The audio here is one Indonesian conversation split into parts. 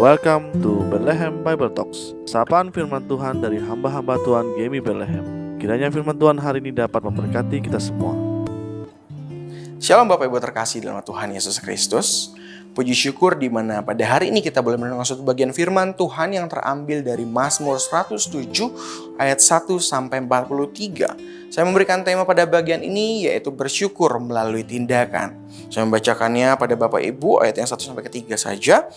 Welcome to Bethlehem Bible Talks. Sapaan firman Tuhan dari hamba-hamba Tuhan GMI Bethlehem. Kiranya firman Tuhan hari ini dapat memberkati kita semua. Shalom Bapak Ibu terkasih dalam Tuhan Yesus Kristus. Puji syukur di mana pada hari ini kita boleh mendengar suatu bagian firman Tuhan yang terambil dari Mazmur 107 ayat 1 sampai 43. Saya memberikan tema pada bagian ini yaitu bersyukur melalui tindakan. Saya membacakannya pada Bapak Ibu ayat yang 1 sampai 3 saja.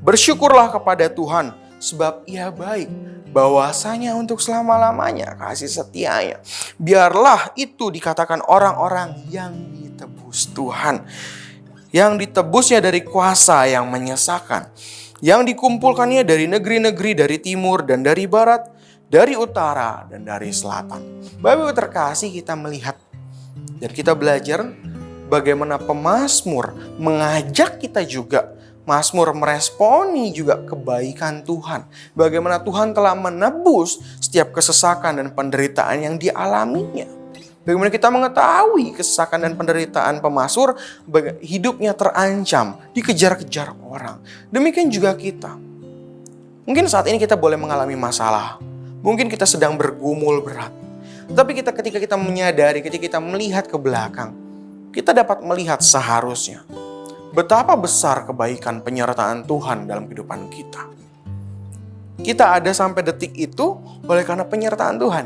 Bersyukurlah kepada Tuhan sebab Ia baik, bahwasanya untuk selama-lamanya kasih setianya. Biarlah itu dikatakan orang-orang yang ditebus Tuhan, yang ditebusnya dari kuasa yang menyesakan, yang dikumpulkannya dari negeri-negeri, dari timur dan dari barat, dari utara dan dari selatan. Bapak Ibu terkasih, kita melihat dan kita belajar bagaimana pemazmur mengajak kita juga. Mazmur meresponi juga kebaikan Tuhan. Bagaimana Tuhan telah menebus setiap kesesakan dan penderitaan yang dialaminya. Bagaimana kita mengetahui kesesakan dan penderitaan pemazmur, hidupnya terancam, dikejar-kejar orang. Demikian juga kita. Mungkin saat ini kita boleh mengalami masalah. Mungkin kita sedang bergumul berat. Tapi ketika kita menyadari, ketika kita melihat ke belakang, kita dapat melihat seharusnya betapa besar kebaikan penyertaan Tuhan dalam kehidupan kita. Kita ada sampai detik itu oleh karena penyertaan Tuhan.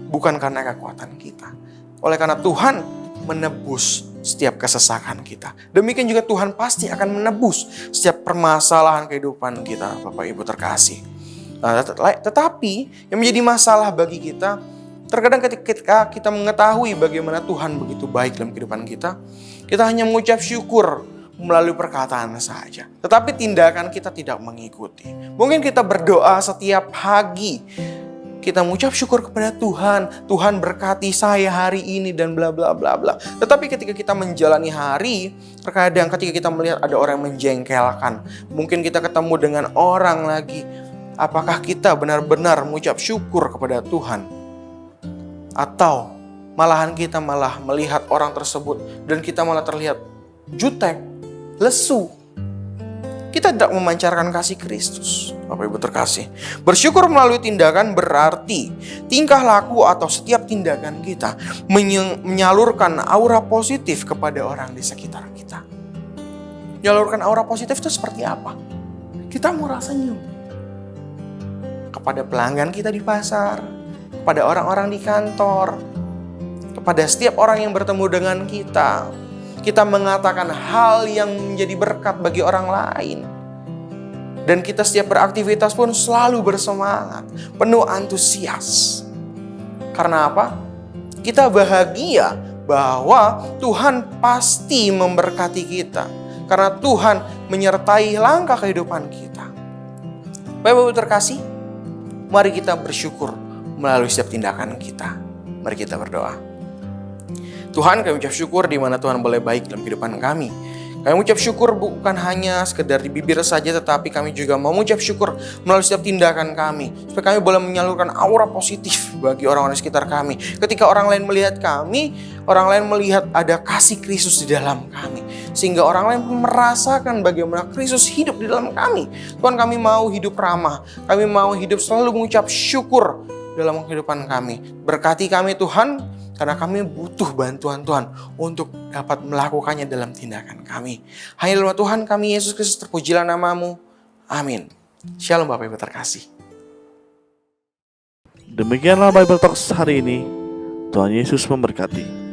Bukan karena kekuatan kita. Oleh karena Tuhan menebus setiap kesesakan kita. Demikian juga Tuhan pasti akan menebus setiap permasalahan kehidupan kita, Bapak Ibu terkasih. Nah, tetapi yang menjadi masalah bagi kita, terkadang ketika kita mengetahui bagaimana Tuhan begitu baik dalam kehidupan kita, kita hanya mengucap syukur melalui perkataan saja. Tetapi tindakan kita tidak mengikuti. Mungkin kita berdoa setiap pagi. Kita mengucap syukur kepada Tuhan. Tuhan berkati saya hari ini dan bla bla bla bla. Tetapi ketika kita menjalani hari, terkadang ketika kita melihat ada orang yang menjengkelkan, mungkin kita ketemu dengan orang lagi. Apakah kita benar-benar mengucap syukur kepada Tuhan? Atau malahan kita malah melihat orang tersebut dan kita malah terlihat jutek, lesu. Kita tidak memancarkan kasih Kristus. Bapak Ibu terkasih, bersyukur melalui tindakan berarti tingkah laku atau setiap tindakan kita menyalurkan aura positif kepada orang di sekitar kita. Menyalurkan aura positif itu seperti apa? Kita murah senyum kepada pelanggan kita di pasar, kepada orang-orang di kantor, kepada setiap orang yang bertemu dengan kita. Kita mengatakan hal yang menjadi berkat bagi orang lain. Dan kita setiap beraktivitas pun selalu bersemangat, penuh antusias. Karena apa? Kita bahagia bahwa Tuhan pasti memberkati kita. Karena Tuhan menyertai langkah kehidupan kita. Bapak Ibu terkasih, mari kita bersyukur melalui setiap tindakan kita. Mari kita berdoa. Tuhan, kami ucap syukur di mana Tuhan boleh baik dalam kehidupan kami. Kami ucap syukur bukan hanya sekedar di bibir saja, tetapi kami juga mau mengucap syukur melalui setiap tindakan kami. Supaya kami boleh menyalurkan aura positif bagi orang-orang di sekitar kami. Ketika orang lain melihat kami, orang lain melihat ada kasih Kristus di dalam kami. Sehingga orang lain merasakan bagaimana Kristus hidup di dalam kami. Tuhan, kami mau hidup ramah. Kami mau hidup selalu mengucap syukur dalam kehidupan kami. Berkati kami Tuhan, karena kami butuh bantuan Tuhan untuk dapat melakukannya dalam tindakan kami. Hanya dalam Tuhan kami Yesus Kristus, terpujilah nama-Mu. Amin. Shalom Bapak Ibu terkasih. Demikianlah Bible Talks hari ini. Tuhan Yesus memberkati.